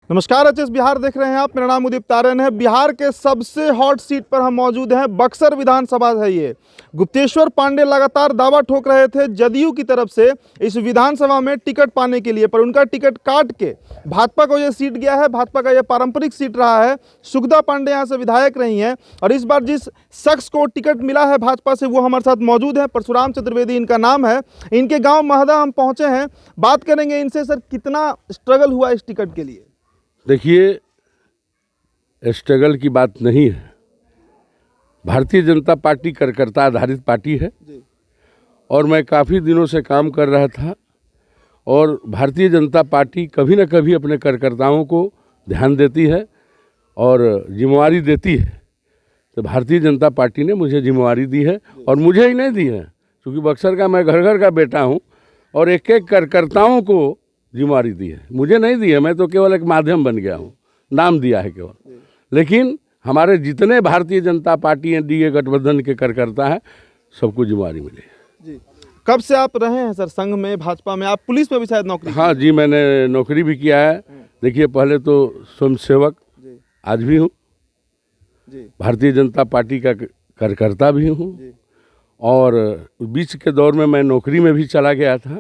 नमस्कार, एचएस बिहार देख रहे हैं आप। मेरा नाम उदित तारन है। बिहार के सबसे हॉट सीट पर हम मौजूद हैं। बक्सर विधानसभा है ये। गुप्तेश्वर पांडे लगातार दावा ठोक रहे थे जदयू की तरफ से इस विधानसभा में टिकट पाने के लिए, पर उनका टिकट काट के भाजपा को ये सीट गया है। भाजपा का ये पारंपरिक सीट रहा है। सुखदा पांडे यहाँ से विधायक रही हैं और इस बार जिस शख्स को टिकट मिला है भाजपा से वो हमारे साथ मौजूद है। परशुराम चतुर्वेदी इनका नाम है। इनके गाँव महदा हम पहुँचे हैं। बात करेंगे इनसे, सर कितना स्ट्रगल हुआ इस टिकट के लिए? देखिए, स्ट्रगल की बात नहीं है। भारतीय जनता पार्टी कार्यकर्ता आधारित पार्टी है और मैं काफ़ी दिनों से काम कर रहा था और भारतीय जनता पार्टी कभी न कभी अपने कार्यकर्ताओं को ध्यान देती है और जिम्मेवारी देती है। तो भारतीय जनता पार्टी ने मुझे जिम्मेवारी दी है और मुझे ही नहीं दी है, क्योंकि बक्सर का मैं घर घर का बेटा हूँ और एक एक कार्यकर्ताओं को जिम्मेवारी दी है, मुझे नहीं दी है। मैं तो केवल एक माध्यम बन गया हूँ, नाम दिया है केवल। लेकिन हमारे जितने भारतीय जनता पार्टी एनडीए गठबंधन के कार्यकर्ता हैं सबको जिम्मेवारी मिली है। जी, कब से आप रहे हैं सर संघ में, भाजपा में? आप पुलिस में भी शायद नौकरी? हाँ जी, मैंने नौकरी भी किया है। देखिए, पहले तो स्वयंसेवक, आज भी हूँ, भारतीय जनता पार्टी का कार्यकर्ता भी हूँ और बीच के दौर में मैं नौकरी में भी चला गया था।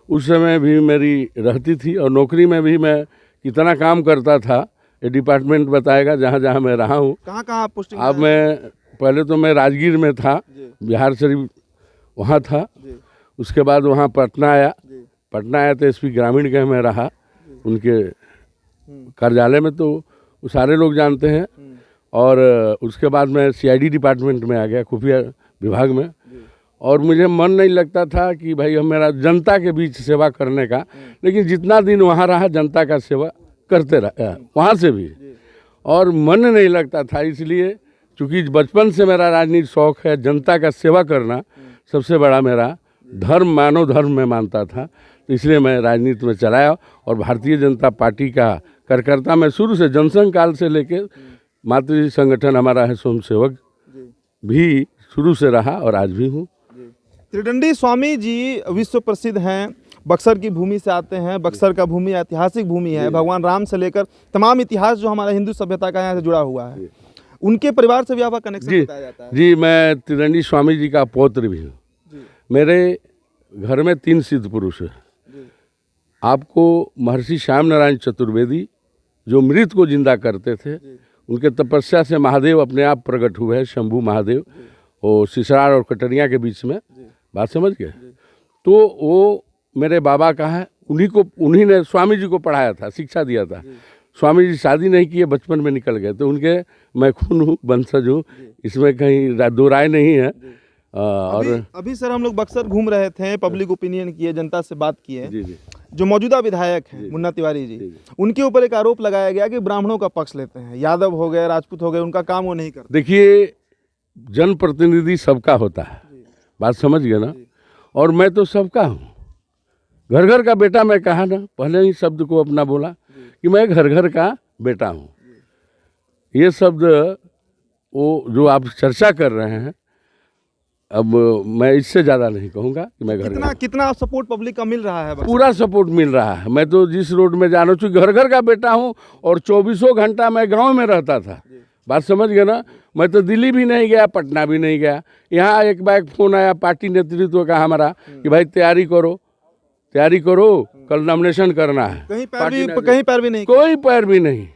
उस समय भी मेरी रहती थी और नौकरी में भी मैं कितना काम करता था ये डिपार्टमेंट बताएगा, जहाँ जहाँ मैं रहा हूँ। कहाँ पोस्टिंग? अब मैं पहले तो मैं राजगीर में था, बिहार शरीफ वहाँ था। उसके बाद वहाँ पटना आया तो एसपी ग्रामीण के में रहा, उनके कार्यालय में, तो वो सारे लोग जानते हैं। और उसके बाद मैं सीआईडी डिपार्टमेंट में आ गया, खुफिया विभाग में। और मुझे मन नहीं लगता था कि भाई हम मेरा जनता के बीच सेवा करने का, लेकिन जितना दिन वहाँ रहा जनता का सेवा करते रहा वहाँ से भी, और मन नहीं लगता था। इसलिए चूँकि बचपन से मेरा राजनीतिक शौक है, जनता का सेवा करना सबसे बड़ा मेरा धर्म, मानव धर्म में मानता था, तो इसलिए मैं राजनीति में चलाया। और भारतीय जनता पार्टी का कार्यकर्ता मैं शुरू से, जनसंघ काल से लेके मातृ संगठन हमारा है स्वयंसेवक भी शुरू से रहा और आज भी हूँ। त्रिदंडी स्वामी जी विश्व प्रसिद्ध हैं, बक्सर की भूमि से आते हैं। बक्सर का भूमि ऐतिहासिक भूमि है। भगवान राम से लेकर तमाम इतिहास जो हमारा हिंदू सभ्यता का यहाँ से जुड़ा हुआ है। उनके परिवार से भी आपका कनेक्शन बताया जाता है? जी, मैं त्रिदंडी स्वामी जी का पौत्र भी हूँ। मेरे घर में 3 सिद्ध पुरुष हैं। आपको महर्षि श्याम नारायण चतुर्वेदी जो मृत को जिंदा करते थे, उनके तपस्या से महादेव अपने आप प्रकट हुए हैं, शंभू महादेव, वो सिसरार और कटरिया के बीच में। बात समझ गए? तो वो मेरे बाबा का है। उन्हीं ने स्वामी जी को पढ़ाया था, शिक्षा दिया था। स्वामी जी शादी नहीं किए, बचपन में निकल गए, तो उनके मैं खून हूँ, वंशज हूँ, इसमें कहीं दो राय नहीं है। और अभी सर हम लोग बक्सर घूम रहे थे, पब्लिक ओपिनियन किए, जनता से बात किए। जो मौजूदा विधायक हैं मुन्ना तिवारी जी, उनके ऊपर एक आरोप लगाया गया कि ब्राह्मणों का पक्ष लेते हैं, यादव हो गए, राजपूत हो गए, उनका काम वो नहीं करते। देखिए, जनप्रतिनिधि सबका होता है, बात समझ गए ना? और मैं तो सबका हूँ, घर घर का बेटा। मैं कहा ना, पहले ही शब्द को अपना बोला कि मैं घर घर का बेटा हूँ। ये शब्द वो जो आप चर्चा कर रहे हैं, अब मैं इससे ज़्यादा नहीं कहूँगा कि मैं घर कितना सपोर्ट पब्लिक का मिल रहा है? पूरा सपोर्ट मिल रहा है। मैं तो जिस रोड में जा रहा हूँ, घर घर का बेटा हूँ और 24 घंटा मैं गाँव में रहता था। बात समझ गए ना? मैं तो दिल्ली भी नहीं गया, पटना भी नहीं गया। यहाँ एक बार फोन आया पार्टी नेतृत्व का हमारा कि भाई तैयारी करो, कल नॉमिनेशन करना है। कहीं पैर भी नहीं, कोई पैर भी नहीं।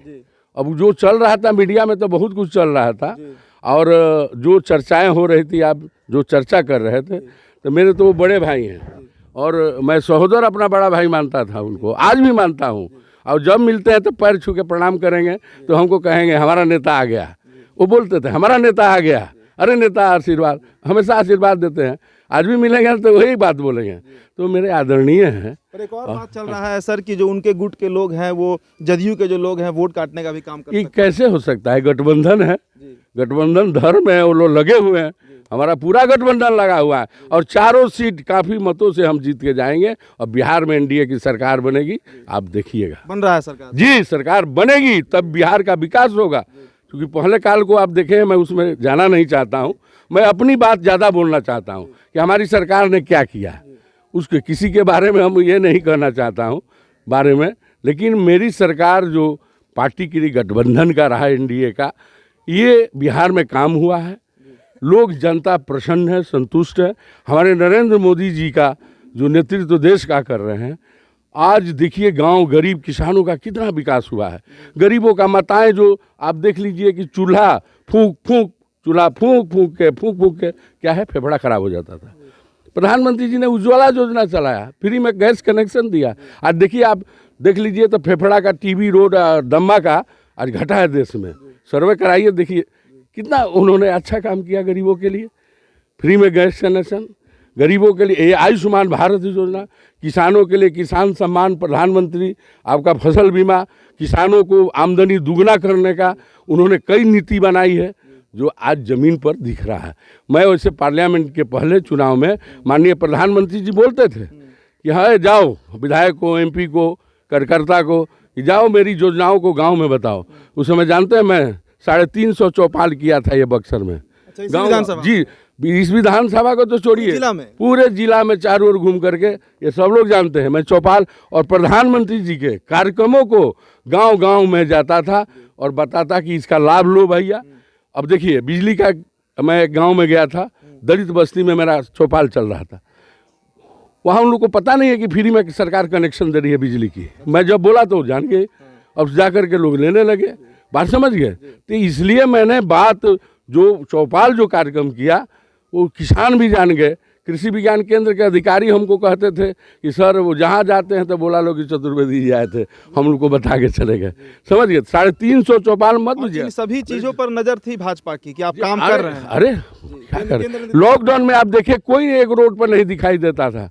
अब जो चल रहा था मीडिया में तो बहुत कुछ चल रहा था और जो चर्चाएं हो रही थी, आप जो चर्चा कर रहे थे, तो मेरे तो वो बड़े भाई हैं और मैं सहोदर अपना बड़ा भाई मानता था उनको, आज भी मानता हूँ। और जब मिलते हैं तो पैर छू के प्रणाम करेंगे तो हमको कहेंगे हमारा नेता आ गया। वो बोलते थे हमारा नेता आ गया, अरे नेता आशीर्वाद, हमेशा आशीर्वाद देते हैं। आज भी मिलेंगे तो वही बात बोलेंगे, तो मेरे आदरणीय हैं। पर एक और बात चल रहा है सर कि जो उनके गुट के लोग हैं, वो जदयू के जो लोग हैं, वोट काटने का भी काम करते हैं। कैसे हो सकता है? गठबंधन है, गठबंधन धर्म है, वो लोग लगे हुए हैं। हमारा पूरा गठबंधन लगा हुआ है और चारों सीट काफ़ी मतों से हम जीत के जाएंगे और बिहार में एनडीए की सरकार बनेगी। आप देखिएगा, बन रहा है सरकार। जी, सरकार बनेगी तब बिहार का विकास होगा। क्योंकि पहले काल को आप देखें, मैं उसमें जाना नहीं चाहता हूँ। मैं अपनी बात ज़्यादा बोलना चाहता हूँ कि हमारी सरकार ने क्या किया, उसके किसी के बारे में हम ये नहीं कहना चाहता हूँ बारे में। लेकिन मेरी सरकार जो पार्टी के लिए गठबंधन का रहा एनडीए का, ये बिहार में काम हुआ है। लोग जनता प्रसन्न है, संतुष्ट है। हमारे नरेंद्र मोदी जी का जो नेतृत्व देश का कर रहे हैं, आज देखिए गांव गरीब किसानों का कितना विकास हुआ है। गरीबों का माताएं जो आप देख लीजिए कि चूल्हा फूंक फूंक के क्या है, फेफड़ा खराब हो जाता था। प्रधानमंत्री जी ने उज्ज्वला योजना चलाया, फ्री में गैस कनेक्शन दिया। आज देखिए, आप देख लीजिए तो फेफड़ा का, टीबी, रोड, दम्मा का आज घटा है देश में। सर्वे कराइए, देखिए कितना उन्होंने अच्छा काम किया गरीबों के लिए। फ्री में गैस कनेक्शन गरीबों के लिए, ये आयुष्मान भारत योजना, किसानों के लिए किसान सम्मान, प्रधानमंत्री आपका फसल बीमा, किसानों को आमदनी दुगना करने का उन्होंने कई नीति बनाई है जो आज ज़मीन पर दिख रहा है। मैं वैसे पार्लियामेंट के पहले चुनाव में माननीय प्रधानमंत्री जी बोलते थे कि हाँ जाओ विधायक को, एमपी को, कार्यकर्ता को, कि जाओ मेरी योजनाओं को गांव में बताओ। उस समय जानते हैं मैं 350 चौपाल किया था ये बक्सर में। विधानसभा जी, इस विधानसभा को तो छोड़िए, पूरे जिला में चारों ओर घूम करके, ये सब लोग जानते हैं मैं चौपाल और प्रधानमंत्री जी के कार्यक्रमों को गांव गांव में जाता था और बताता कि इसका लाभ लो भैया। अब देखिए बिजली का, मैं एक गांव में गया था, दलित बस्ती में मेरा चौपाल चल रहा था। वहाँ उन लोग को पता नहीं है कि फ्री में सरकार कनेक्शन दे रही है बिजली की। मैं जब बोला तो जान गए, अब जा कर के लोग लेने लगे। बात समझ गए? तो इसलिए मैंने बात जो चौपाल जो कार्यक्रम किया वो किसान भी जान गए। कृषि विज्ञान केंद्र के अधिकारी हमको कहते थे कि सर वो जहाँ जाते हैं तो बोला लोग कि चतुर्वेदी जी आए थे, हम लोग को बता के चले गए। समझ गए? 350 चौपाल मत बुझिए। सभी चीजों पर नजर थी भाजपा की कि आप काम कर रहे हैं। अरे क्या कर, लॉकडाउन में आप देखिए कोई एक रोड पर नहीं दिखाई देता था,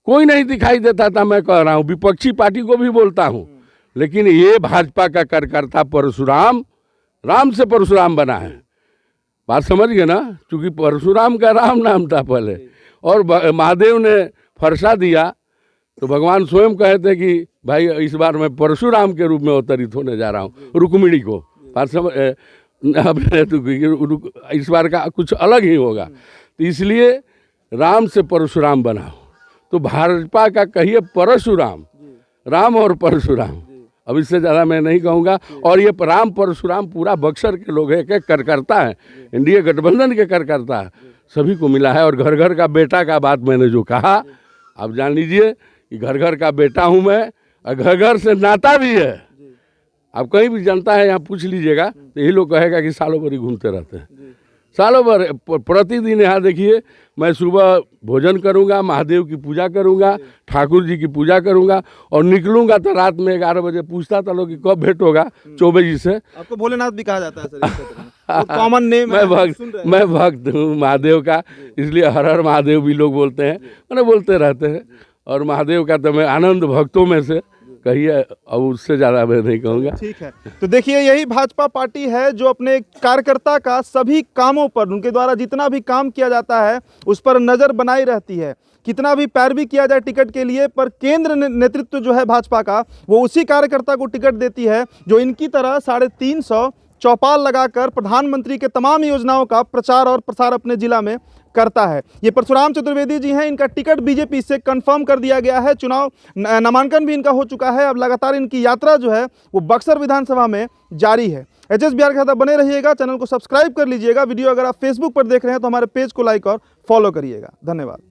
कोई नहीं दिखाई देता था। मैं कह रहा हूँ विपक्षी पार्टी को भी बोलता हूँ, लेकिन ये भाजपा का कार्यकर्ता परशुराम, राम से परशुराम बना है। बात समझ गए ना? क्योंकि परशुराम का राम नाम था पहले, और महादेव ने फरसा दिया तो भगवान स्वयं कहे थे कि भाई इस बार मैं परशुराम के रूप में अवतरित होने जा रहा हूँ रुक्मिणी को। बात समझ, इस बार का कुछ अलग ही होगा। तो इसलिए राम से परशुराम बना। तो भाजपा का कहिए परशुराम, राम और परशुराम, अब इससे ज़्यादा मैं नहीं कहूँगा। और ये राम परशुराम पूरा बक्सर के लोग हैं, कार्यकर्ता है, एनडीए गठबंधन के कार्यकर्ता है, सभी को मिला है। और घर घर का बेटा का बात मैंने जो कहा, आप जान लीजिए कि घर घर का बेटा हूँ मैं, और घर घर से नाता भी है। आप कहीं भी जनता है यहाँ पूछ लीजिएगा तो यही लोग कहेगा कि सालों भर ही घूमते रहते हैं, सालों भर। प्रतिदिन यहाँ देखिए मैं सुबह भोजन करूँगा, महादेव की पूजा करूँगा, ठाकुर जी की पूजा करूँगा, और निकलूँगा तो रात में 11 बजे पूछता था लोग कि कब भेंट होगा चौबे जी से। आपको भोलेनाथ भी कहा जाता है सर, कॉमन नेम। मैं भक्त हूँ महादेव का, इसलिए हर हर महादेव भी लोग बोलते हैं, मैंने बोलते रहते हैं। और महादेव का तो मैं आनंद भक्तों में से कहिए, अब उससे ज़्यादा मैं नहीं कहूँगा। ठीक है, तो देखिए यही भाजपा पार्टी है जो अपने कार्यकर्ता का सभी कामों पर, उनके द्वारा जितना भी काम किया जाता है उस पर नज़र बनाई रहती है। कितना भी पैरवी किया जाए टिकट के लिए, पर केंद्र नेतृत्व जो है भाजपा का, वो उसी कार्यकर्ता को टिकट देती है जो इनकी तरह 350 चौपाल लगाकर प्रधानमंत्री के तमाम योजनाओं का प्रचार और प्रसार अपने जिला में करता है। ये परशुराम चतुर्वेदी जी हैं, इनका टिकट बीजेपी से कंफर्म कर दिया गया है। चुनाव नामांकन भी इनका हो चुका है। अब लगातार इनकी यात्रा जो है वो बक्सर विधानसभा में जारी है। एचएस बिहार के साथ बने रहिएगा, चैनल को सब्सक्राइब कर लीजिएगा। वीडियो अगर आप फेसबुक पर देख रहे हैं तो हमारे पेज को लाइक और फॉलो करिएगा। धन्यवाद।